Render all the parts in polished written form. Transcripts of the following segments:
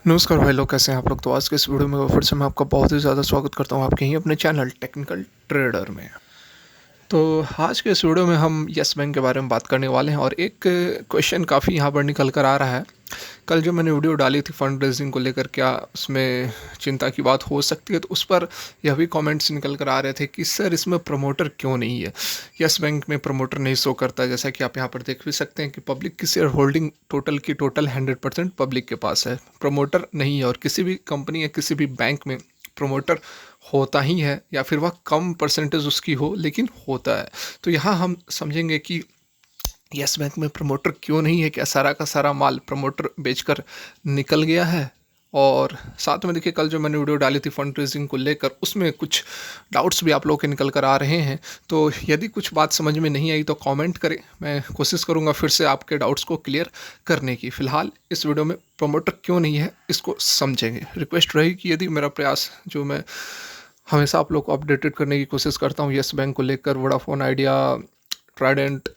नमस्कार भाई लोग, कैसे हैं आप लोग। तो आज के इस वीडियो में फिर से मैं आपका बहुत ही ज़्यादा स्वागत करता हूं आपके ही अपने चैनल टेक्निकल ट्रेडर में। तो आज के इस वीडियो में हम यस बैंक के बारे में बात करने वाले हैं और एक क्वेश्चन काफ़ी यहाँ पर निकल कर आ रहा है। कल जो मैंने वीडियो डाली थी फंड रेजिंग को लेकर, क्या उसमें चिंता की बात हो सकती है, तो उस पर यह भी कमेंट्स निकल कर आ रहे थे कि सर इसमें प्रमोटर क्यों नहीं है, यस बैंक में प्रमोटर नहीं शो करता। जैसा कि आप यहाँ पर देख भी सकते हैं कि पब्लिक की शेयर होल्डिंग टोटल की टोटल 100% पब्लिक के पास है, प्रमोटर नहीं है। और किसी भी कंपनी या किसी भी बैंक में प्रमोटर होता ही है, या फिर वह कम परसेंटेज उसकी हो लेकिन होता है। तो यहाँ हम समझेंगे कि यस बैंक में प्रमोटर क्यों नहीं है, क्या सारा का सारा माल प्रमोटर बेचकर निकल गया है। और साथ में देखिए, कल जो मैंने वीडियो डाली थी फंड रेजिंग को लेकर, उसमें कुछ डाउट्स भी आप लोगों के निकल कर आ रहे हैं। तो यदि कुछ बात समझ में नहीं आई तो कमेंट करें, मैं कोशिश करूंगा फिर से आपके डाउट्स को क्लियर करने की। फिलहाल इस वीडियो में प्रमोटर क्यों नहीं है इसको समझेंगे। रिक्वेस्ट रही कि यदि मेरा प्रयास, जो मैं हमेशा आप लोग को अपडेटेड करने की कोशिश करता हूँ यस बैंक को लेकर, वोडाफोन आइडिया, ट्राइडेंट,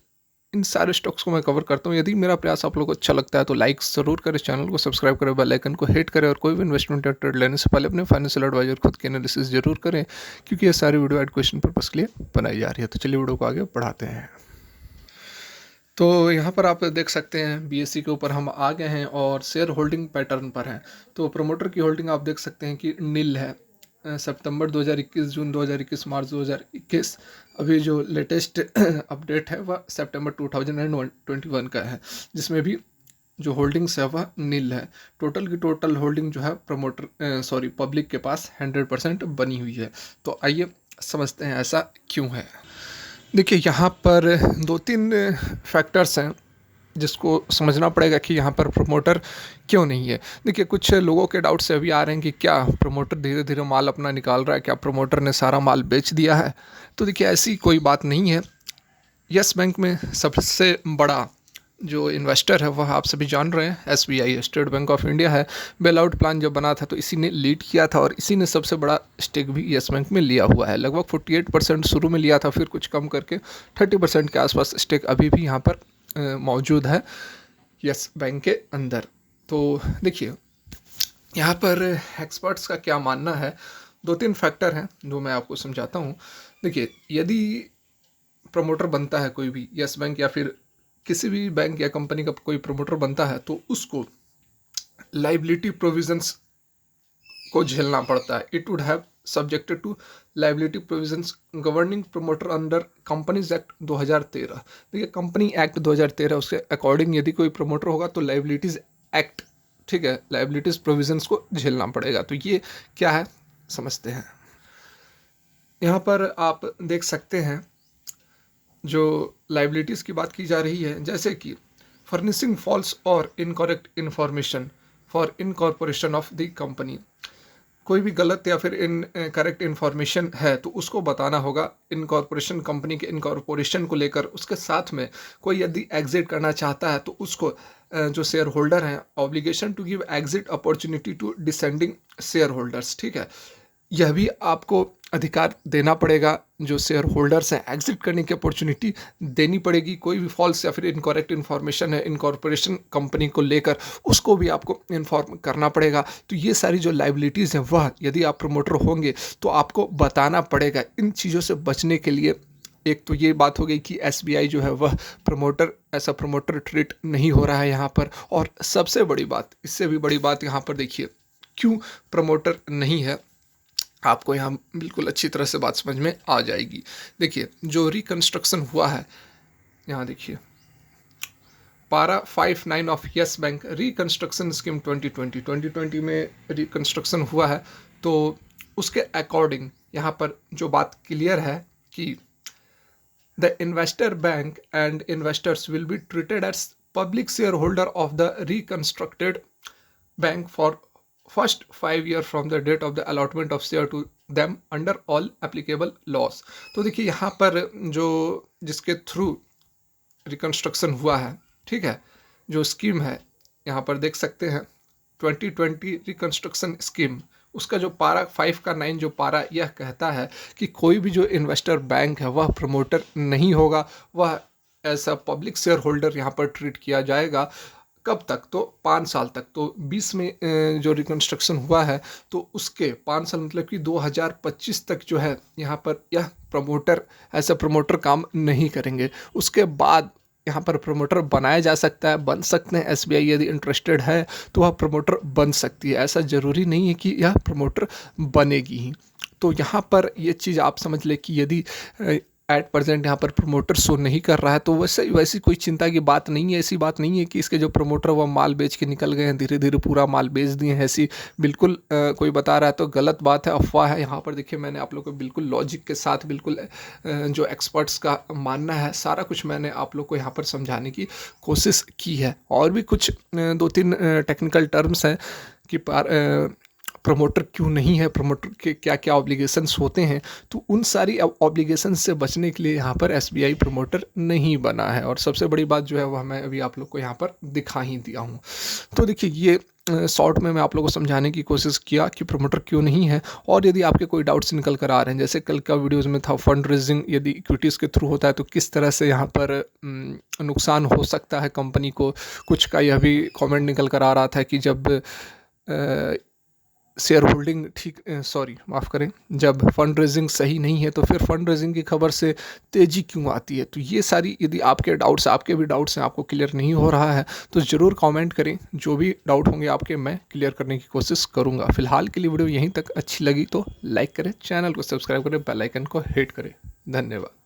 इन सारे स्टॉक्स को मैं कवर करता हूँ। यदि मेरा प्रयास आप लोगों को अच्छा लगता है तो लाइक ज़रूर करें, चैनल को सब्सक्राइब करें, बेल आइकन को हिट करें, और कोई भी इन्वेस्टमेंट या ट्रेड लेने से पहले अपने फाइनेंशियल एडवाइजर खुद की एनालिसिस जरूर करें, क्योंकि ये सारी वीडियो एजुकेशन पर्पस के लिए बनाई जा रही है। तो चलिए वीडियो को आगे बढ़ाते हैं। तो यहाँ पर आप देख सकते हैं बीएससी के ऊपर हम आ गए हैं और शेयर होल्डिंग पैटर्न पर हैं। तो प्रमोटर की होल्डिंग आप देख सकते हैं कि नील है। सितंबर 2021, जून 2021, मार्च 2021, अभी जो लेटेस्ट अपडेट है वह सितंबर 2021 का है, जिसमें भी जो होल्डिंग्स है वह नील है। टोटल की टोटल होल्डिंग जो है पब्लिक के पास 100% बनी हुई है। तो आइए समझते हैं ऐसा क्यों है। देखिए, यहाँ पर दो तीन फैक्टर्स हैं जिसको समझना पड़ेगा कि यहाँ पर प्रमोटर क्यों नहीं है। देखिए, कुछ लोगों के डाउट से अभी आ रहे हैं कि क्या प्रमोटर धीरे धीरे माल अपना निकाल रहा है, क्या प्रमोटर ने सारा माल बेच दिया है। तो देखिए, ऐसी कोई बात नहीं है। यस बैंक में सबसे बड़ा जो इन्वेस्टर है वह आप सभी जान रहे हैं, SBI, state bank of India है। बेल आउट प्लान जब बना था तो इसी ने लीड किया था और इसी ने सबसे बड़ा स्टेक भी यस बैंक में लिया हुआ है। लगभग 48% शुरू में लिया था, फिर कुछ कम करके 30% के आसपास स्टेक अभी भी यहाँ पर मौजूद है यस बैंक के अंदर। तो देखिए, यहाँ पर एक्सपर्ट्स का क्या मानना है। दो तीन फैक्टर हैं जो मैं आपको समझाता हूँ। देखिए, यदि प्रमोटर बनता है कोई भी, यस बैंक या फिर किसी भी बैंक या कंपनी का कोई प्रमोटर बनता है, तो उसको लाइबिलिटी प्रोविजंस को झेलना पड़ता है। It would have subjected to liability provisions governing promoter under companies act 2013। देखिए, कंपनी एक्ट 2013, उसके अकॉर्डिंग यदि कोई प्रमोटर होगा तो लाइबिलिटीज एक्ट, ठीक है, लाइबिलिटीज प्रोविजंस को झेलना पड़ेगा। तो ये क्या है समझते हैं। यहाँ पर आप देख सकते हैं जो लाइबिलिटीज़ की बात की जा रही है, जैसे कि फर्निशिंग फॉल्स और incorrect information for incorporation of the company. कोई भी गलत या फिर करेक्ट इन्फॉर्मेशन है तो उसको बताना होगा इनकॉर्पोरेशन, कंपनी के इनकॉर्पोरेशन को लेकर। उसके साथ में कोई यदि एग्जिट करना चाहता है तो उसको जो शेयर होल्डर हैं, obligation to give exit opportunity to descending shareholders, ठीक है, यह भी आपको अधिकार देना पड़ेगा। जो शेयर होल्डर्स हैं, एग्जिट करने की अपॉर्चुनिटी देनी पड़ेगी। कोई भी फॉल्स या फिर इनकरेक्ट इन्फॉर्मेशन है इनकॉर्पोरेशन कंपनी को लेकर, उसको भी आपको इन्फॉर्म करना पड़ेगा। तो ये सारी जो लाइबिलिटीज़ हैं वह यदि आप प्रमोटर होंगे तो आपको बताना पड़ेगा। इन चीज़ों से बचने के लिए एक तो ये बात हो गई कि एसबीआई जो है वह प्रमोटर, ऐसा प्रमोटर ट्रीट नहीं हो रहा है यहाँ पर। और सबसे बड़ी बात, इससे भी बड़ी बात यहाँ पर देखिए, क्यों प्रमोटर नहीं है, आपको यहाँ बिल्कुल अच्छी तरह से बात समझ में आ जाएगी। देखिए, जो रिकंस्ट्रक्शन हुआ है, यहाँ देखिए, पारा 59 of yes bank reconstruction scheme 2020 में रिकंस्ट्रक्शन हुआ है। तो उसके अकॉर्डिंग यहाँ पर जो बात क्लियर है कि the investor bank and investors will be treated as public shareholder of the reconstructed bank for first 5 year from the date of the allotment of share to them under all applicable laws। तो देखिए, यहाँ पर जो जिसके through reconstruction हुआ है, ठीक है, जो स्कीम है, यहाँ पर देख सकते हैं 2020 रिकंस्ट्रक्शन स्कीम, उसका जो पारा 5 का 9 जो पारा यह कहता है कि कोई भी जो इन्वेस्टर बैंक है वह प्रमोटर नहीं होगा, वह ऐसा पब्लिक शेयर होल्डर यहाँ पर ट्रीट किया जाएगा। कब तक, तो 5 साल तक। तो 20 में जो रिकंस्ट्रक्शन हुआ है तो उसके 5 साल मतलब कि 2025 तक जो है यहाँ पर यह प्रमोटर ऐसा प्रमोटर काम नहीं करेंगे। उसके बाद यहाँ पर प्रमोटर बनाया जा सकता है, बन सकते हैं। एसबीआई यदि इंटरेस्टेड है तो वह प्रमोटर बन सकती है, ऐसा ज़रूरी नहीं है कि यह प्रमोटर बनेगी ही। तो यहाँ पर ये चीज़ आप समझ ले कि यदि एट प्रेजेंट यहाँ पर प्रमोटर शो नहीं कर रहा है तो वैसी कोई चिंता की बात नहीं है। ऐसी बात नहीं है कि इसके जो प्रमोटर वो माल बेच के निकल गए हैं, धीरे धीरे पूरा माल बेच दिए हैं, ऐसी बिल्कुल कोई बता रहा है तो गलत बात है, अफवाह है। यहाँ पर देखिए मैंने आप लोग को बिल्कुल लॉजिक के साथ, बिल्कुल जो एक्सपर्ट्स का मानना है, सारा कुछ मैंने आप लोग को यहाँ पर समझाने की कोशिश की है। और भी कुछ 2-3 टेक्निकल टर्म्स हैं कि प्रमोटर क्यों नहीं है, प्रमोटर के क्या क्या ऑब्लिगेशंस होते हैं, तो उन सारी ऑब्लिगेशंस से बचने के लिए यहाँ पर एसबीआई प्रमोटर नहीं बना है। और सबसे बड़ी बात जो है वह मैं अभी आप लोग को यहाँ पर दिखा ही दिया हूँ। तो देखिए ये शॉर्ट में मैं आप लोगों को समझाने की कोशिश किया कि प्रमोटर क्यों नहीं है। और यदि आपके कोई डाउट्स निकल कर आ रहे हैं, जैसे कल का वीडियोज़ में था फंड रेजिंग यदि इक्विटीज़ के थ्रू होता है तो किस तरह से यहाँ पर नुकसान हो सकता है कंपनी को, कुछ का यह भी कॉमेंट निकल कर आ रहा था कि जब शेयर होल्डिंग माफ़ करें, जब फंड रेजिंग सही नहीं है तो फिर फंड रेजिंग की खबर से तेज़ी क्यों आती है। तो ये सारी यदि आपके भी डाउट्स हैं, आपको क्लियर नहीं हो रहा है तो ज़रूर कमेंट करें, जो भी डाउट होंगे आपके मैं क्लियर करने की कोशिश करूँगा। फिलहाल के लिए वीडियो यहीं तक, अच्छी लगी तो लाइक करें, चैनल को सब्सक्राइब करें, बेल आइकन को हिट करें। धन्यवाद।